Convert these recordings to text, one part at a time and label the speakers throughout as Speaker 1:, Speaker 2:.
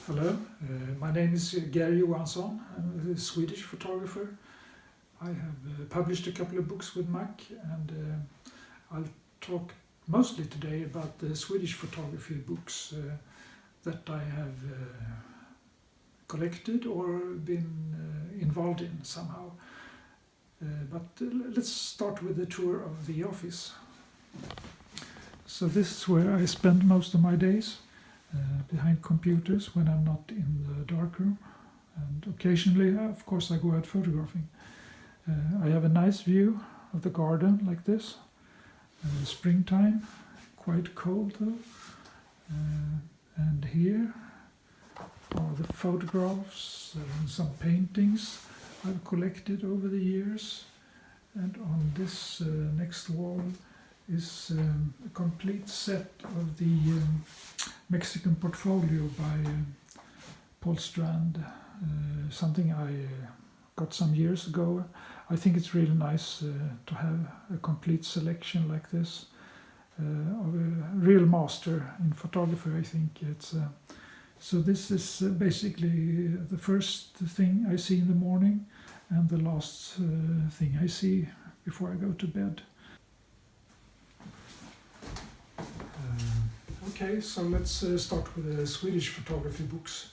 Speaker 1: Hello, my name is Gerry Johansson. I'm a Swedish photographer. I have published a couple of books with Mack, and I'll talk mostly today about the Swedish photography books that I have collected or been involved in somehow. But let's start with the tour of the office. So this is where I spend most of my days. Behind computers when I'm not in the darkroom, and occasionally, of course, I go out photographing. I have a nice view of the garden like this. Springtime, quite cold though. And here are the photographs and some paintings I've collected over the years. And on this next wall is a complete set of the Mexican portfolio by Paul Strand, something I got some years ago. I think it's really nice to have a complete selection like this of a real master in photography. I think it's so this is basically the first thing I see in the morning and the last thing I see before I go to bed. Okay, so let's start with the Swedish photography books.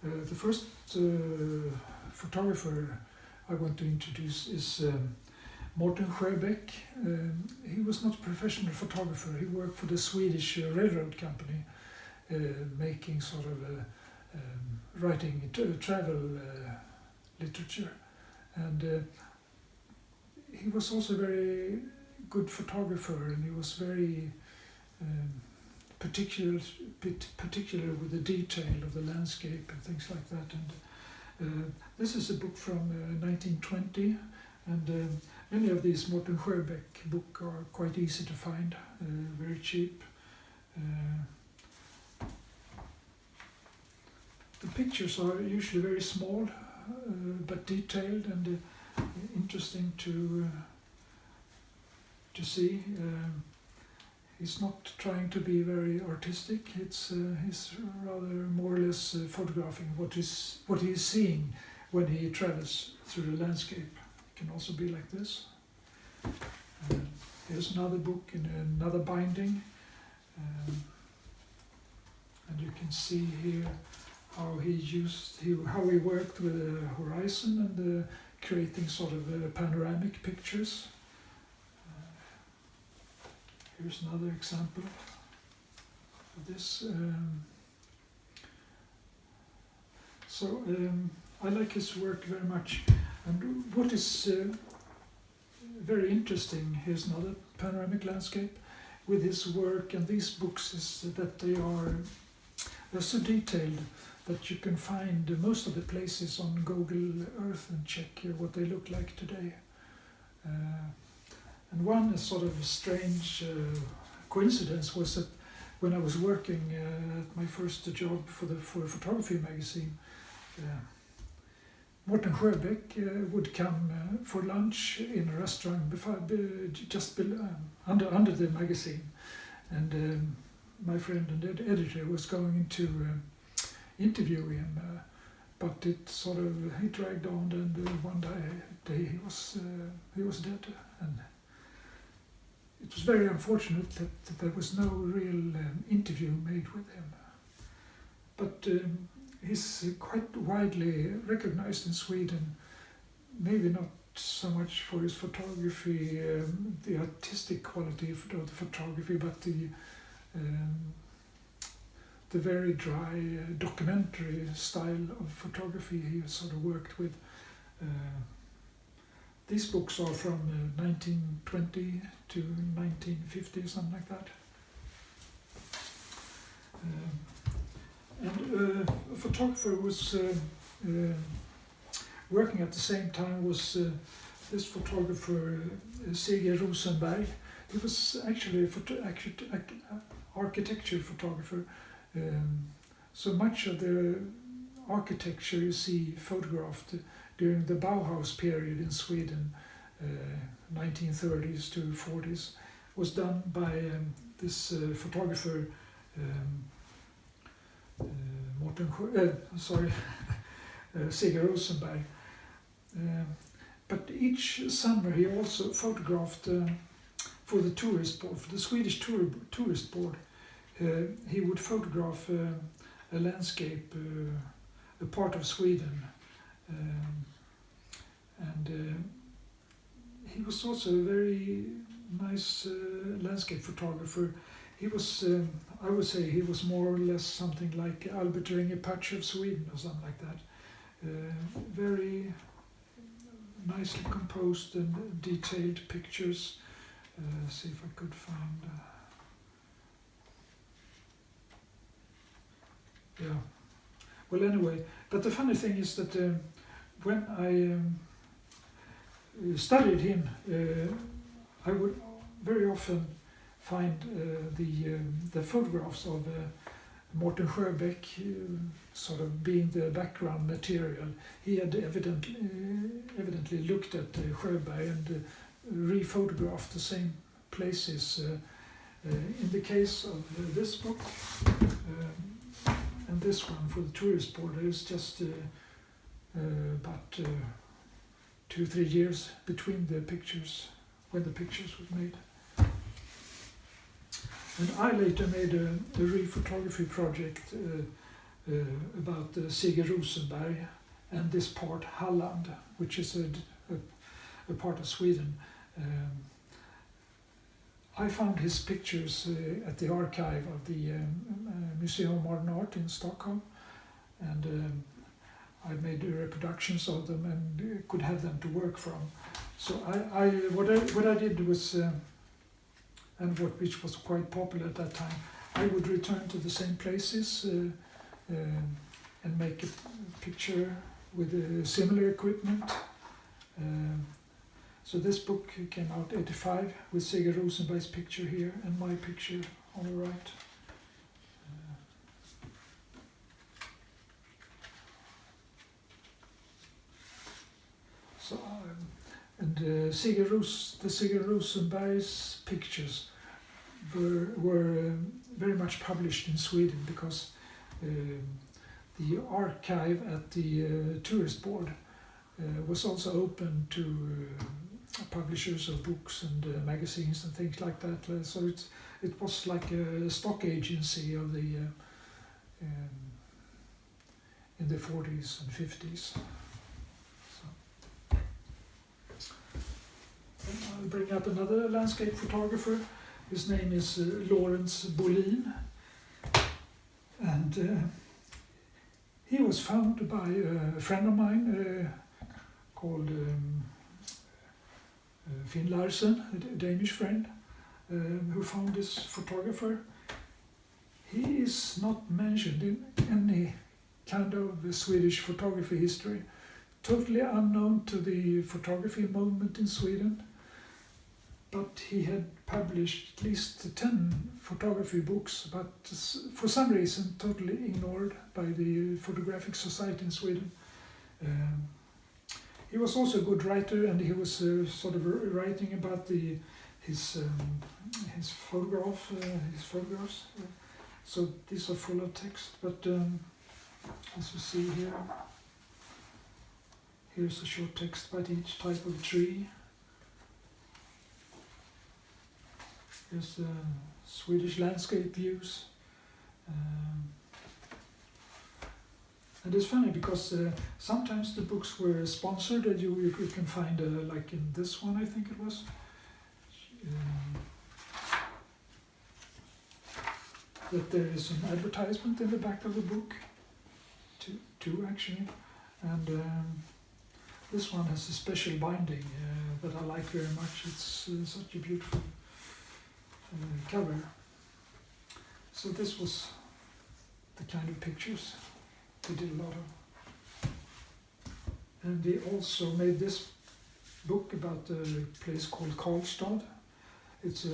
Speaker 1: The first photographer I want to introduce is Morten Quebec. He was not a professional photographer. He worked for the Swedish railroad company, making sort of writing travel literature. And he was also a very good photographer, and he was very particular with the detail of the landscape and things like that. And this is a book from 1920, and many of these Morten Quebec books are quite easy to find, very cheap. The pictures are usually very small, but detailed and interesting to see. He's not trying to be very artistic. He's rather more or less photographing what he's seeing when he travels through the landscape. It can also be like this. Here's another book in another binding, and you can see here how he worked with the horizon and creating sort of panoramic pictures. Here's another example of this. I like his work very much. And what is very interesting, here's another panoramic landscape with his work and these books, is that they're so detailed that you can find most of the places on Google Earth and check what they look like today. And one sort of strange coincidence was that when I was working at my first job for a photography magazine, Morten Quebec would come for lunch in a restaurant under the magazine, and my friend and editor was going to interview him, but he dragged on, and one day he was dead. And it was very unfortunate that there was no real interview made with him. But he's quite widely recognized in Sweden, maybe not so much for his photography, the artistic quality of the photography, but the very dry documentary style of photography he sort of worked with. These books are from 1920 to 1950, something like that. And a photographer was working at the same time was this photographer Sergey Rosenberg. He was actually an architecture photographer. So much of the architecture you see photographed during the Bauhaus period in Sweden, 1930s to 40s, was done by this photographer Sergey Rosenberg. But each summer he also photographed for the tourist board, for the Swedish tourist board. He would photograph a landscape, a part of Sweden, and he was also a very nice landscape photographer. He was, I would say, he was more or less something like Albert Patch of Sweden or something like that. Very nicely composed and detailed pictures. See if I could find. Yeah. Well, anyway, but the funny thing is that when I studied him, I would very often find the photographs of Morten Quebec sort of being the background material. He had evidently looked at Sjöberg and re-photographed the same places. In the case of this book and this one for the tourist board, there's just about 2-3 years between the pictures, when the pictures were made. And I later made a re-photography project about Sergey Rosenberg and this part, Halland, which is a part of Sweden. I found his pictures at the archive of the Museum of Modern Art in Stockholm, and I made reproductions of them and could have them to work from. So what I did was, which was quite popular at that time, I would return to the same places and make a picture with similar equipment. So this book came out '85 with Sergey Rosenberg's picture here and my picture on the right. The Sergey Rosenberg's pictures were very much published in Sweden because the archive at the tourist board was also open to publishers of books and magazines and things like that. So it was like a stock agency of the in the 40s and 50s. I'll bring up another landscape photographer. His name is Bulin, and he was found by a friend of mine called Finn Larsen, a Danish friend, who found this photographer. He is not mentioned in any kind of Swedish photography history, totally unknown to the photography movement in Sweden. But he had published at least 10 photography books, but for some reason totally ignored by the Photographic Society in Sweden. He was also a good writer, and he was sort of writing about his photographs. So these are full of text, but as you see here, here's a short text about each type of tree. Here's the Swedish landscape views. And it's funny because sometimes the books were sponsored, and you can find, like in this one, I think it was, that there is an advertisement in the back of the book, two actually, and this one has a special binding that I like very much. It's such a beautiful cover. So this was the kind of pictures they did a lot of. And they also made this book about a place called Karlstad. It's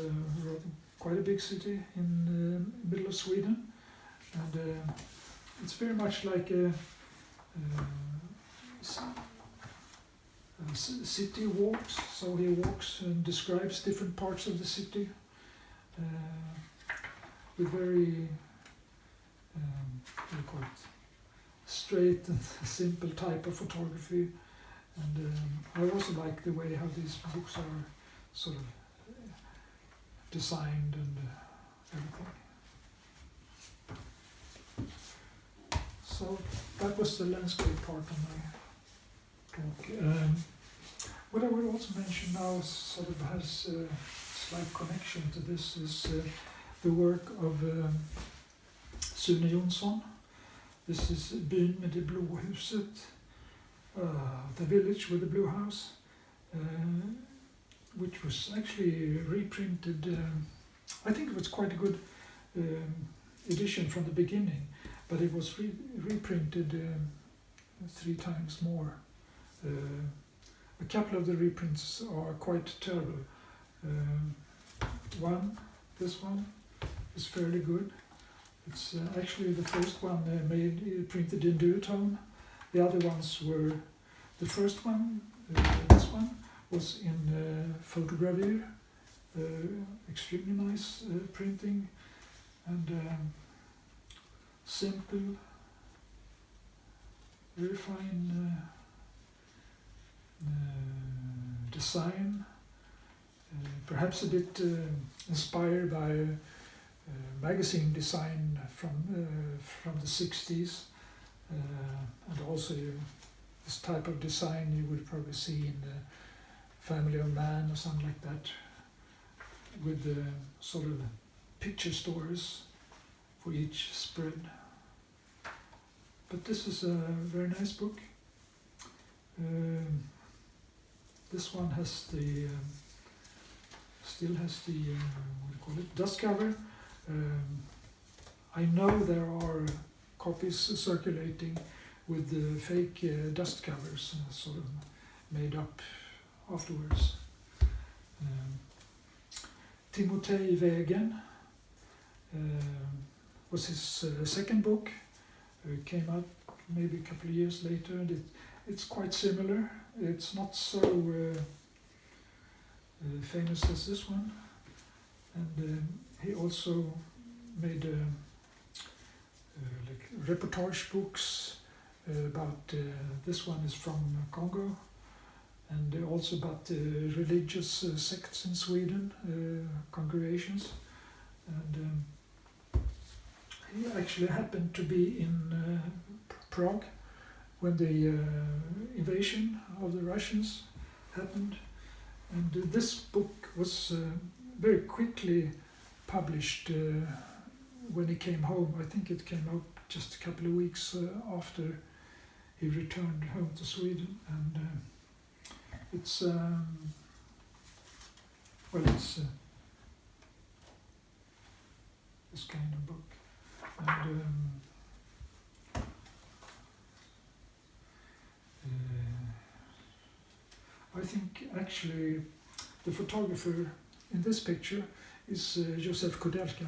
Speaker 1: quite a big city in the middle of Sweden, and it's very much like a city walks. So he walks and describes different parts of the city with very what do you call it? straight and simple type of photography. And I also like the way how these books are sort of designed and everything. So that was the landscape part of my talk. What I would also mention now sort of has a slight connection to this is the work of Sergey Johansson. This is Byn med det blå huset, the village with the blue house, which was actually reprinted. I think it was quite a good edition from the beginning, but it was reprinted 3 times more. A couple of the reprints are quite terrible. This one is fairly good. It's actually the first one printed in duotone. The other ones were, the first one, this one, was in photogravure, extremely nice printing, and simple, very fine design, perhaps a bit inspired by magazine design from the 60s, and also this type of design you would probably see in the Family of Man or something like that, with the sort of picture stories for each spread. But this is a very nice book. This one has the still has the what do you call it, dust cover. I know there are copies circulating with the fake dust covers, sort of made up afterwards. Timotej Vägen was his second book. It came out maybe a couple of years later, and it's quite similar. It's not so famous as this one. And he also made like reportage books about, this one is from Congo, and also about religious sects in Sweden, congregations. And he actually happened to be in Prague when the invasion of the Russians happened. And this book was very quickly published when he came home. I think it came out just a couple of weeks after he returned home to Sweden. And it's this kind of book. And I think actually the photographer in this picture is Joseph Kudelka.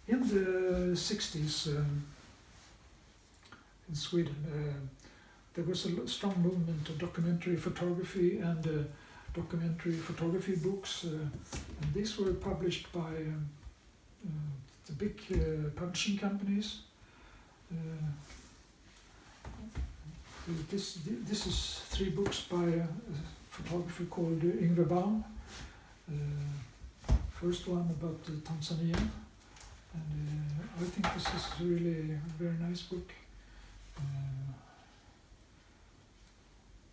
Speaker 1: In the 60s in Sweden, there was a strong movement of documentary photography and documentary photography books, and these were published by the big publishing companies. This is 3 books by a photographer called Yngve Baum. First one about Tanzania, and I think this is really a very nice book.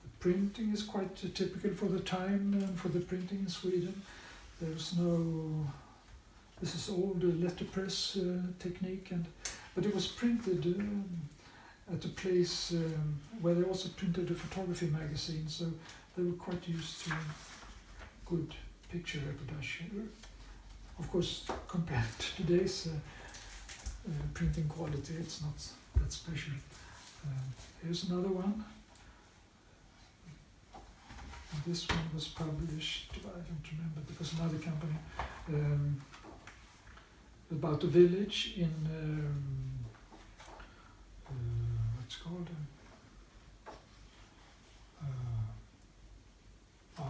Speaker 1: The printing is quite typical for the time and for the printing in Sweden. There's no, this is old letterpress technique, but it was printed at a place where they also printed a photography magazine, so they were quite used to good picture reproduction. Of course, compared to today's printing quality, it's not that special. Here's another one. And this one was published, I don't remember, because another company, about a village in, what's it called?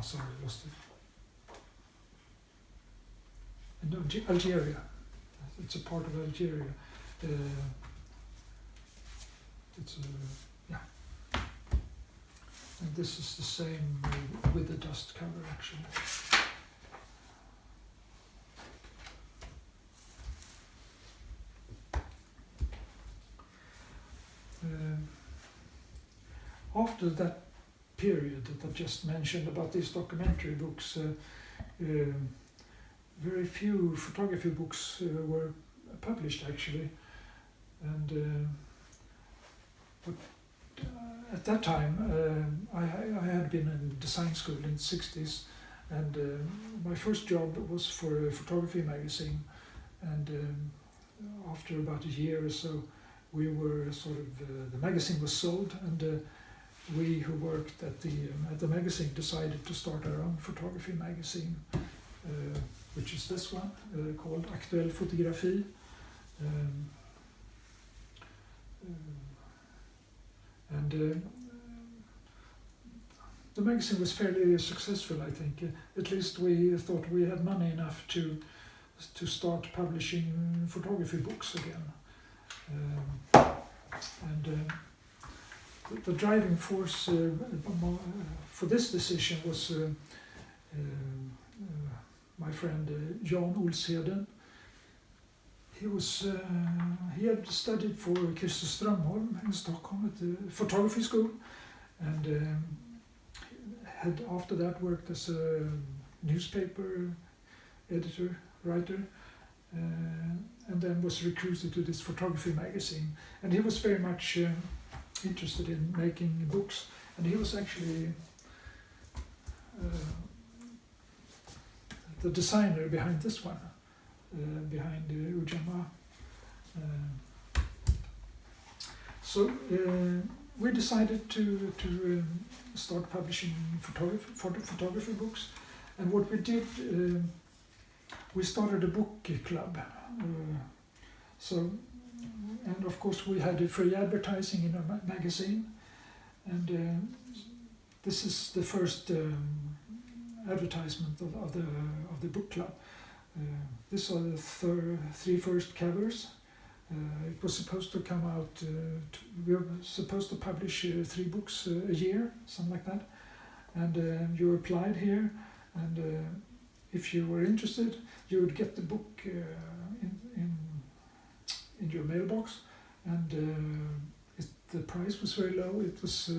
Speaker 1: Sorry, I lost it. in Algeria. It's a part of Algeria. Yeah. And this is the same with the dust cover, actually. After that period that I just mentioned about these documentary books, very few photography books were published, actually. And but at that time, I had been in design school in the 60s, and my first job was for a photography magazine. And after about a year or so, we were sort of the magazine was sold, and we who worked at the magazine decided to start our own photography magazine, which is this one, called Aktuell Fotografi. And the magazine was fairly successful, I think. At least we thought we had money enough to start publishing photography books again. The driving force for this decision was my friend Jan Olsheden. He had studied for Christer Strömholm in Stockholm at the photography school, and had after that worked as a newspaper editor, writer, and then was recruited to this photography magazine. And he was very much interested in making books, and he was actually the designer behind this one, behind Ujama. So we decided to start publishing photography books, and what we did, we started a book club. And of course we had a free advertising in our magazine, and this is the first advertisement of the book club. These are the three first covers. It was supposed to come out, we were supposed to publish 3 books a year, something like that. And you applied here, and if you were interested, you would get the book in your mailbox, and the price was very low. It was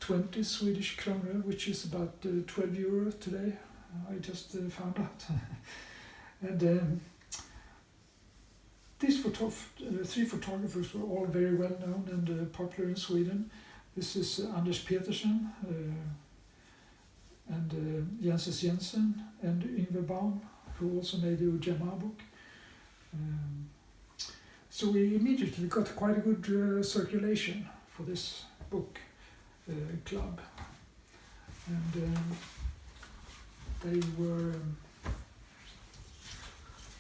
Speaker 1: 20 Swedish kronor, which is about 12 euro today. I just found out. And these 3 photographers were all very well known and popular in Sweden. This is Anders Petersen, and Jenses Jensen, and Yngve Baum, who also made the Ujama book. So we immediately got quite a good circulation for this book club. And they were,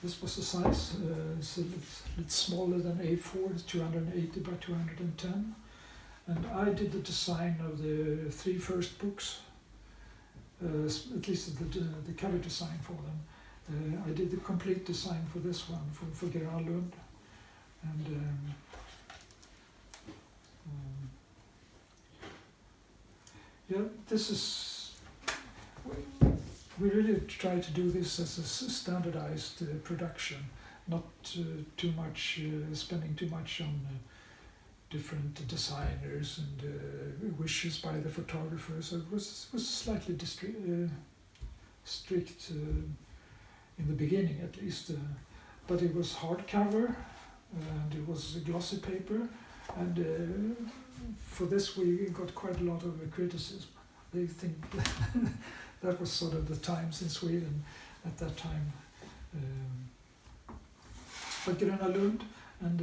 Speaker 1: this was the size, it's a little smaller than A4, it's 280 by 210. And I did the design of the 3 first books, at least the cover design for them. I did the complete design for this one, for Gerard Lund. And yeah, this is, we really try to do this as a standardized production, not too much, spending too much on different designers and wishes by the photographers. So it was slightly strict in the beginning, at least, but it was hardcover, and it was a glossy paper, and for this we got quite a lot of criticism. They think that was sort of the times in Sweden at that time. But Gröna Lund, and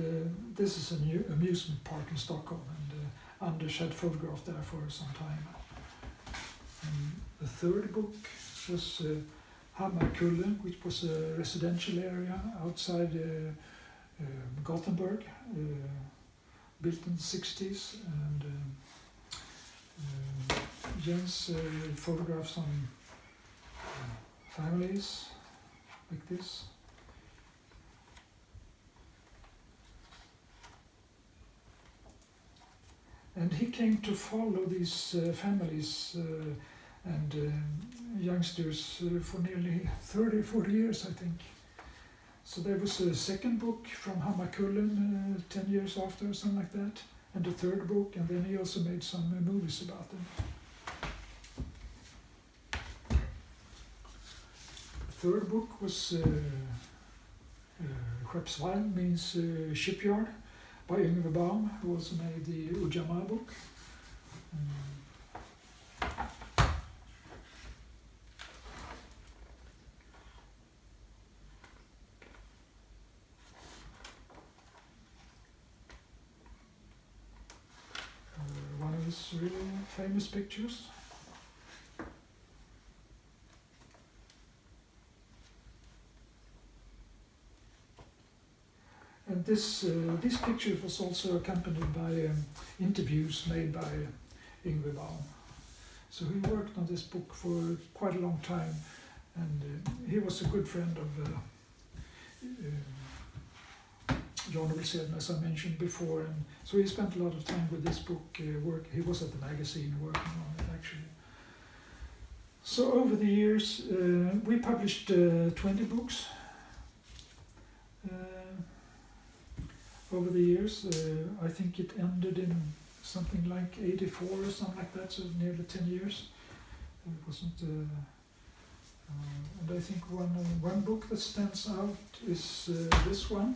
Speaker 1: this is a new amusement park in Stockholm, and Anders had photographed there for some time. And the 3rd book was Hammarkullen, which was a residential area outside Gothenburg, built in the 60s, and Jens photographed some families like this. And he came to follow these families and youngsters for nearly 30, 40 years, I think. So there was a second book from Hammarkullen 10 years after, or something like that, and a third book, and then he also made some movies about them. The third book was Skeppsvarv, means shipyard, by Yngve Baum, who also made the Ujamaa book. One of his really famous pictures. And this picture was also accompanied by interviews made by Yngve Baum. So he worked on this book for quite a long time, and he was a good friend of Jan Olsen, as I mentioned before, and so he spent a lot of time with this book. He was at the magazine working on it, actually. So over the years, we published 20 books. Over the years, I think it ended in something like 84 or something like that, so nearly 10 years. It wasn't, and I think one book that stands out is this one,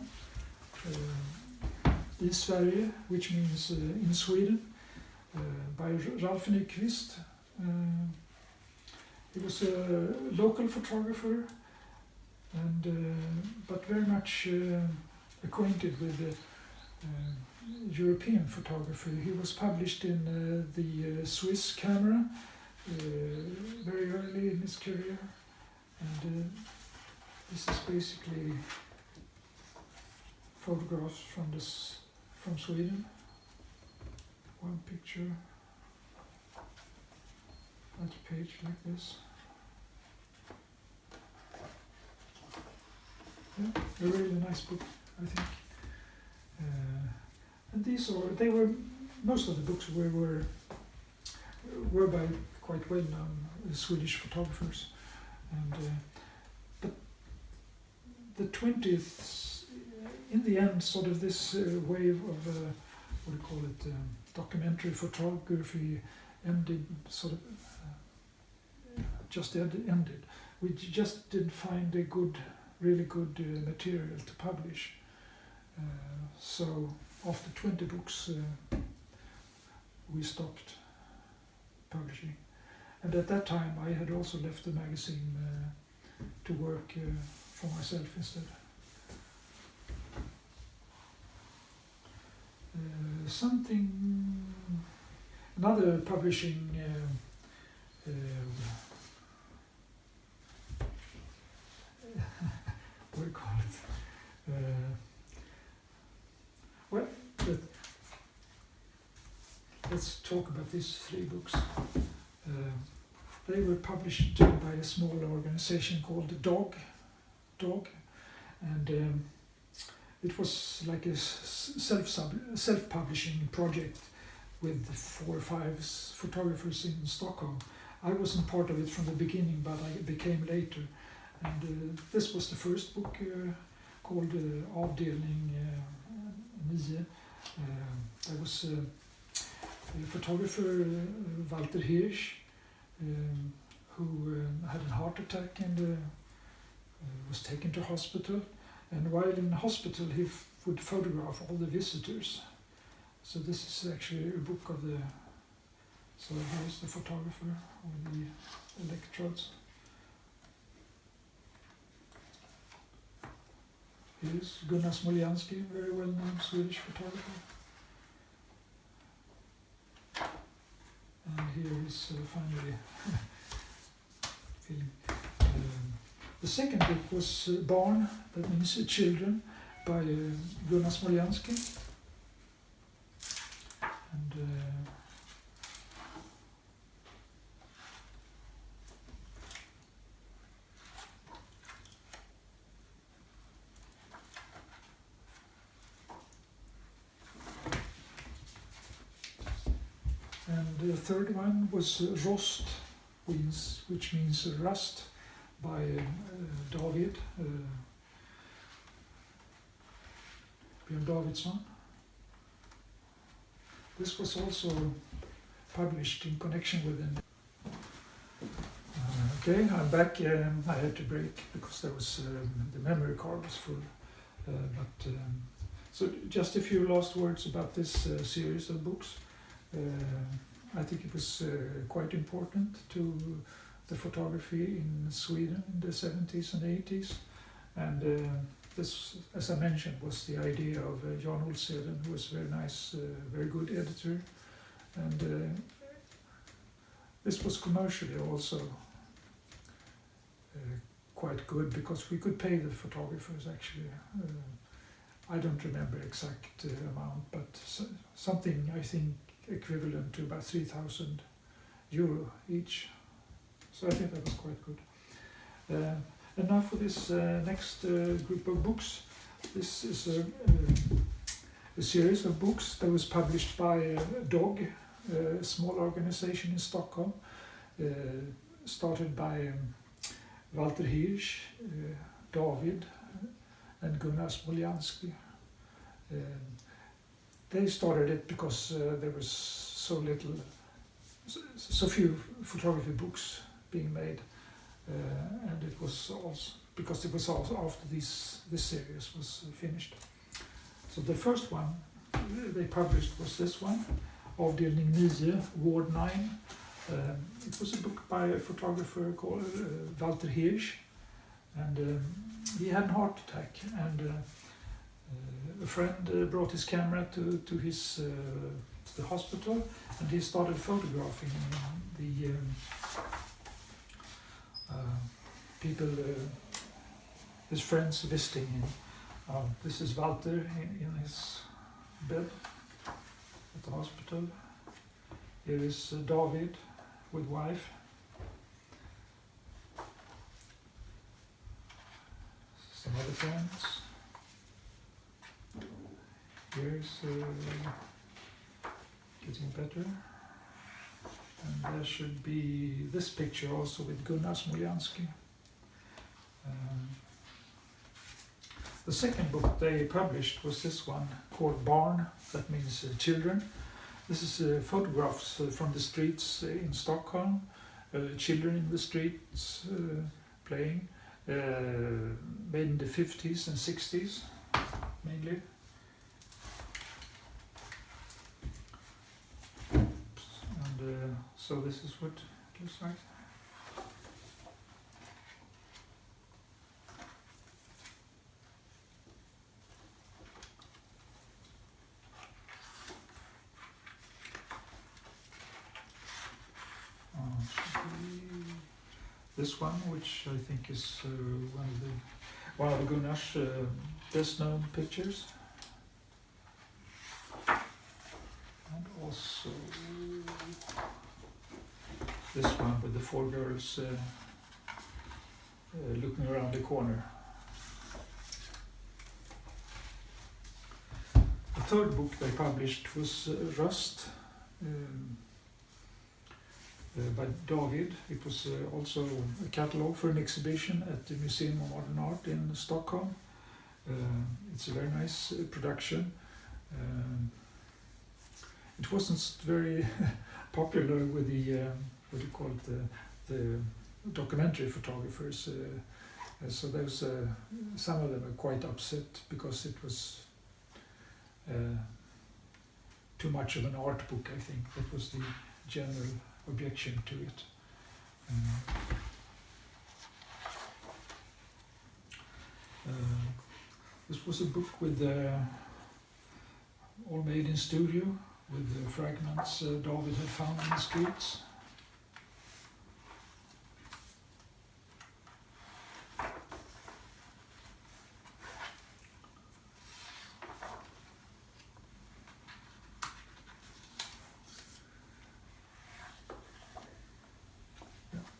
Speaker 1: I Sverige, which means in Sweden, by Ralph Nyqvist. He was a local photographer, and but very much acquainted with European photography. He was published in the Swiss Camera very early in his career, and this is basically photographs from Sweden. One picture, that page like this. Yeah, a really nice book, I think. And most of the books were by quite well-known Swedish photographers, and but the 20th, in the end, sort of this wave of what do you call it, documentary photography ended, sort of just ended. We just didn't find a really good material to publish. So after 20 books, we stopped publishing. And at that time, I had also left the magazine to work for myself instead. Another publishing what do you call it? Let's talk about these 3 books. They were published by a small organization called Dog, and it was like a self-publishing project with 4 or 5 photographers in Stockholm. I wasn't part of it from the beginning, but I became later. And this was the first book called Avdelning 9. There was a photographer, Walter Hirsch, who had a heart attack and was taken to hospital. And while in hospital, he would photograph all the visitors. So this is actually a book of the. So here's the photographer with the electrodes. Here's Gunnar Smoljanski, very well-known Swedish photographer. And here is finally film. The second book was Barn, that means children, by Gunnar Smoljanski. And the third one was Rost, which means rust, by David Björn Davidsson. This was also published in connection with an. Okay, I'm back. I had to break because there was the memory card was full. So just a few last words about this series of books. I think it was quite important to the photography in Sweden in the 70s and 80s. And this, as I mentioned, was the idea of Jan Olseden, who was a very nice, very good editor. And this was commercially also quite good because we could pay the photographers actually. I don't remember exact amount, but something I think equivalent to about 3,000 euro each. So I think that was quite good. And now for this next group of books. This is a series of books that was published by DOG, a small organization in Stockholm, started by Walter Hirsch, David, and Gunnar Smoljanski. They started it because there was so few photography books being made, and it was also because it was also after this series was finished. So the first one they published was this one, Avdelning 9, Ward 9. It was a book by a photographer called Walter Hirsch, and he had a heart attack, and a friend brought his camera to the hospital, and he started photographing the people, his friends visiting him. This is Walter in his bed at the hospital. Here is David with wife. Some other friends. Here's getting better. And there should be this picture also with Gunnar Smoljanski. The second book they published was this one called Barn, that means children. This is photographs from the streets in Stockholm, children in the streets playing, made in the 50s and 60s mainly. And so this is what it looks like. This one, which I think is one of the Gunnar's best known pictures, and also this one with the four girls looking around the corner. The third book they published was Rust. By David. It was also a catalogue for an exhibition at the Museum of Modern Art in Stockholm. It's a very nice production. It wasn't very popular with the what do you call it, the documentary photographers. So there's some of them are quite upset because it was too much of an art book. I think that was the general objection to it. This was a book with all made in studio with the fragments David had found in the streets.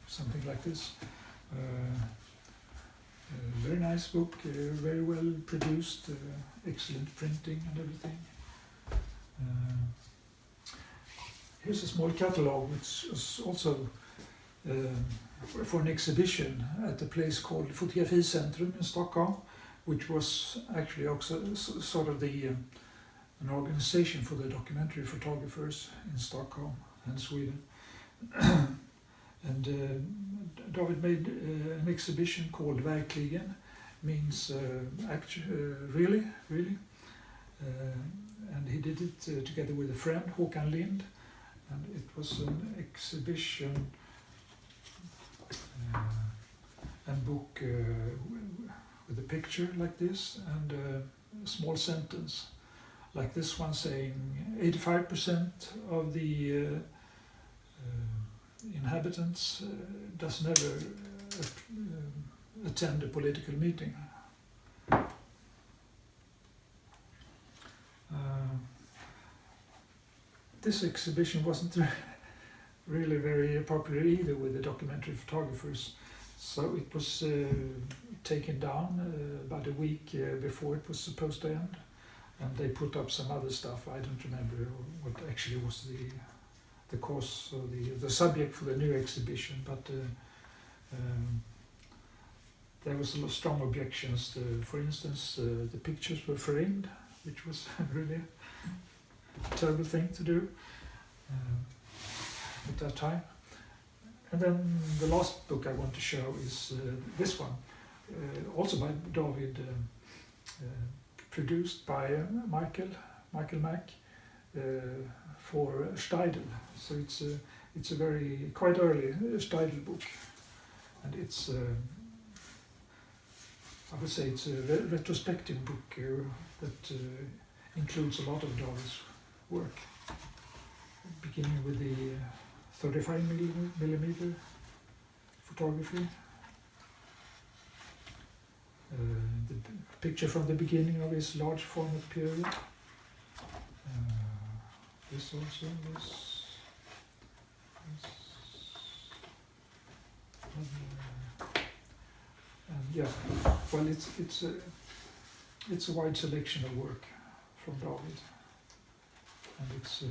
Speaker 1: Something like this. Very nice book, very well produced, excellent printing and everything. here's a small catalogue which is also for an exhibition at a place called Fotograficentrum in Stockholm, which was actually also sort of an organization for the documentary photographers in Stockholm and Sweden. And David made an exhibition called Verkligen, means really. And he did it together with a friend, Håkan Lind, and it was an exhibition and book with a picture like this and a small sentence like this one saying 85% of the inhabitants does never attend a political meeting. This exhibition wasn't really very popular either with the documentary photographers, so it was taken down about a week before it was supposed to end, and they put up some other stuff. I don't remember what actually was the cause or the subject for the new exhibition, but there was a lot of strong objections. For instance, the pictures were framed, which was really a terrible thing to do at that time. And then the last book I want to show is this one, also by David, produced by Michael Mack for Steidl. So it's a very quite early Steidl book, and it's I would say it's a retrospective book that includes a lot of David's work, beginning with the 35mm photography. The picture from the beginning of his large format period. This also, and yeah, well, it's a wide selection of work from David, and it's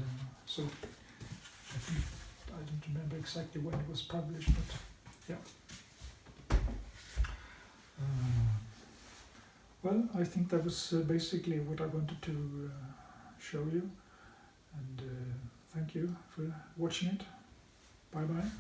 Speaker 1: so I don't remember exactly when it was published, but yeah. Well, I think that was basically what I wanted to show you, and thank you for watching it. Bye bye.